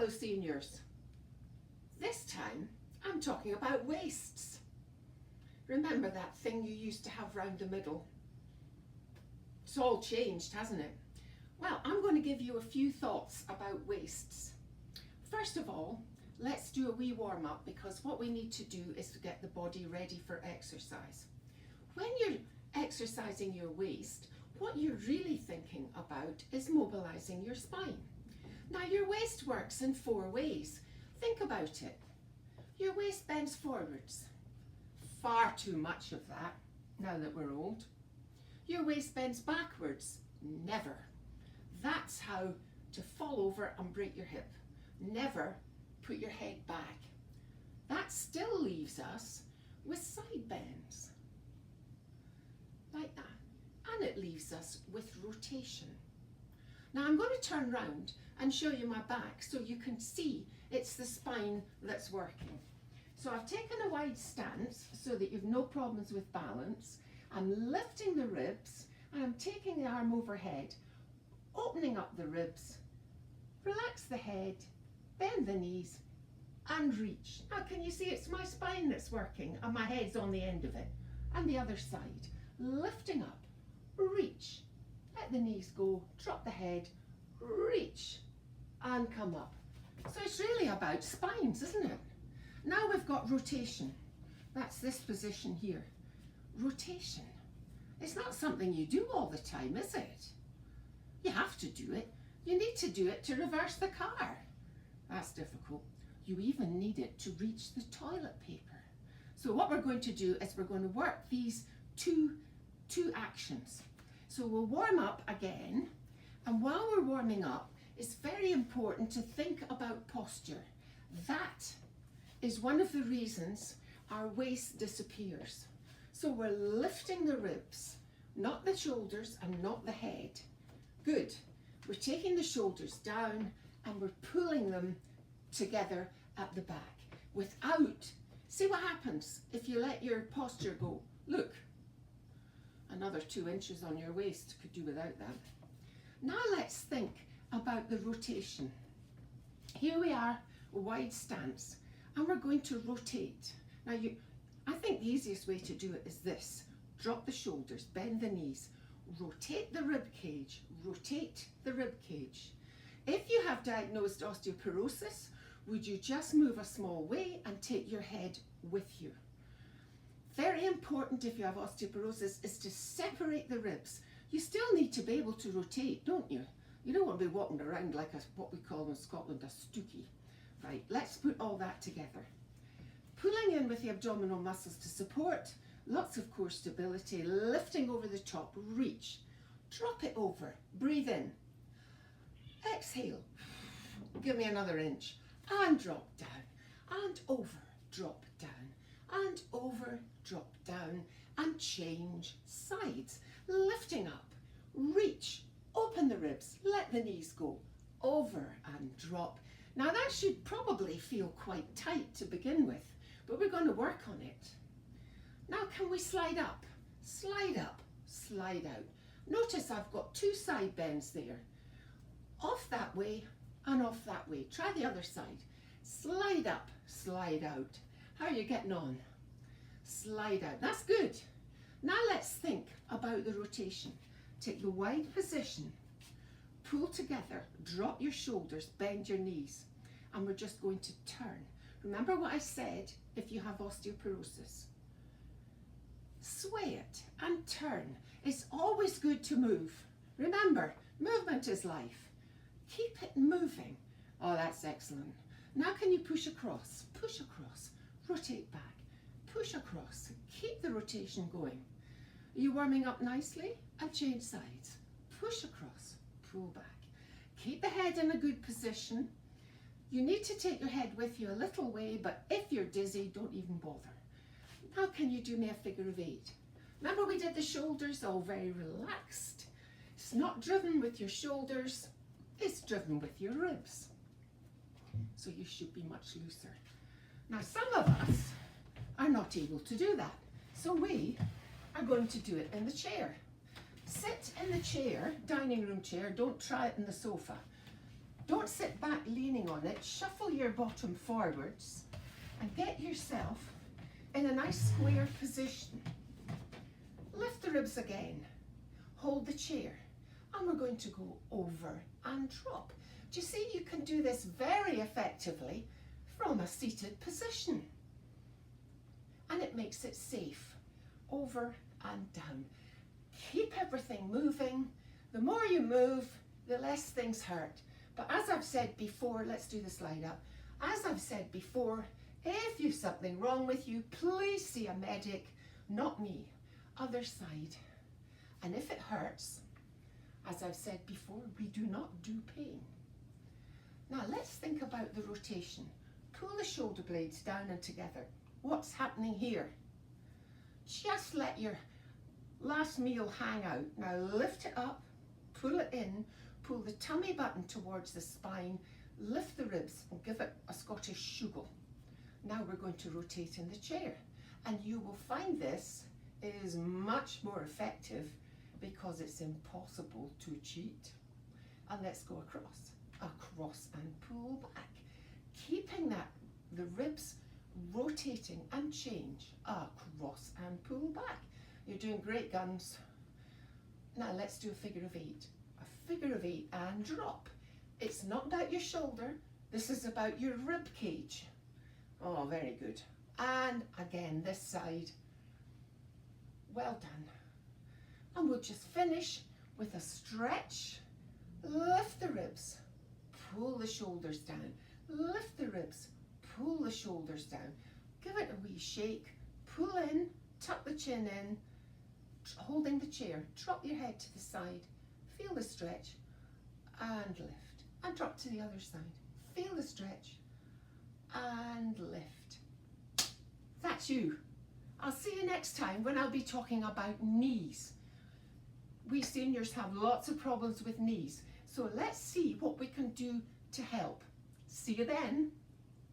fellow seniors. This time I'm talking about waists. Remember that thing you used to have round the middle? It's all changed, hasn't it? Well, I'm going to give you a few thoughts about waists. First of all, let's do a wee warm up, because what we need to do is to get the body ready for exercise. When you're exercising your waist, what you're really thinking about is mobilizing your spine. Now, your waist works in 4 ways. Think about it. Your waist bends forwards. Far too much of that, now that we're old. Your waist bends backwards. Never. That's how to fall over and break your hip. Never put your head back. That still leaves us with side bends. Like that. And it leaves us with rotation. Now I'm going to turn round and show you my back so you can see it's the spine that's working. So I've taken a wide stance so that you've no problems with balance. I'm lifting the ribs and I'm taking the arm overhead, opening up the ribs, relax the head, bend the knees and reach. Now can you see it's my spine that's working and my head's on the end of it. And the other side, lifting up, reach, let the knees go, drop the head, reach and come up. So it's really about spines, isn't it? Now we've got rotation. That's this position here. Rotation. It's not something you do all the time, is it? You have to do it. You need to do it to reverse the car. That's difficult. You even need it to reach the toilet paper. So what we're going to do is we're going to work these two actions. So we'll warm up again, and while we're warming up, it's very important to think about posture. That is one of the reasons our waist disappears. So we're lifting the ribs, not the shoulders and not the head. Good. We're taking the shoulders down and we're pulling them together at the back without, see what happens if you let your posture go. Look, another 2 inches on your waist, could do without that. Now let's think about the rotation. Here we are, a wide stance, and we're going to rotate. Now I think the easiest way to do it is this. Drop the shoulders, bend the knees, rotate the rib cage, rotate the rib cage. If you have diagnosed osteoporosis, would you just move a small way and take your head with you? Very important if you have osteoporosis is to separate the ribs. You still need to be able to rotate, don't you? You don't want to be walking around like what we call in Scotland a stookie. Right, let's put all that together. Pulling in with the abdominal muscles to support, lots of core stability, lifting over the top, reach, drop it over, breathe in, exhale, give me another inch, and drop down, and over, drop down, and over, drop down, and change sides, lifting up, reach, open the ribs, let the knees go, over and drop. Now that should probably feel quite tight to begin with, but we're going to work on it. Now can we slide up, slide out. Notice I've got 2 side bends there. Off that way and off that way. Try the other side. Slide up, slide out. How are you getting on? Slide out. That's good. Now let's think about the rotation. Take the wide position, pull together, drop your shoulders, bend your knees, and we're just going to turn. Remember what I said if you have osteoporosis. Sway it and turn. It's always good to move. Remember, movement is life. Keep it moving. Oh, that's excellent. Now can you push across, rotate back, push across. Keep the rotation going. Are you warming up nicely? And change sides. Push across, pull back. Keep the head in a good position. You need to take your head with you a little way, but if you're dizzy, don't even bother. Now can you do me a figure of 8? Remember we did the shoulders, all very relaxed. It's not driven with your shoulders, it's driven with your ribs. So you should be much looser. Now some of us are not able to do that. So we are going to do it in the chair. Sit in the chair, dining room chair, don't try it in the sofa. Don't sit back leaning on it. Shuffle your bottom forwards and get yourself in a nice square position. Lift the ribs again. Hold the chair. And we're going to go over and drop. Do you see you can do this very effectively from a seated position? And it makes it safe. Over and down. Keep everything moving. The more you move, the less things hurt. But as I've said before, let's do the slide up. As I've said before, if you've something wrong with you, please see a medic, not me. Other side. And if it hurts, as I've said before, we do not do pain. Now let's think about the rotation. Pull the shoulder blades down and together. What's happening here? Just let your last meal hang out. Now lift it up, pull it in, pull the tummy button towards the spine, lift the ribs and give it a Scottish shugle. Now we're going to rotate in the chair. And you will find this is much more effective because it's impossible to cheat. And let's go across and pull back. Keeping that, the ribs rotating and change, across and pull back. You're doing great, guns. Now let's do a figure of eight. A figure of eight and drop. It's not about your shoulder, this is about your rib cage. Oh, very good. And again, this side. Well done. And we'll just finish with a stretch. Lift the ribs, pull the shoulders down. Lift the ribs, pull the shoulders down. Give it a wee shake, pull in, tuck the chin in, holding the chair. Drop your head to the side, feel the stretch, and lift. And drop to the other side. Feel the stretch, and lift. That's you. I'll see you next time when I'll be talking about knees. We seniors have lots of problems with knees, so let's see what we can do to help. See you then.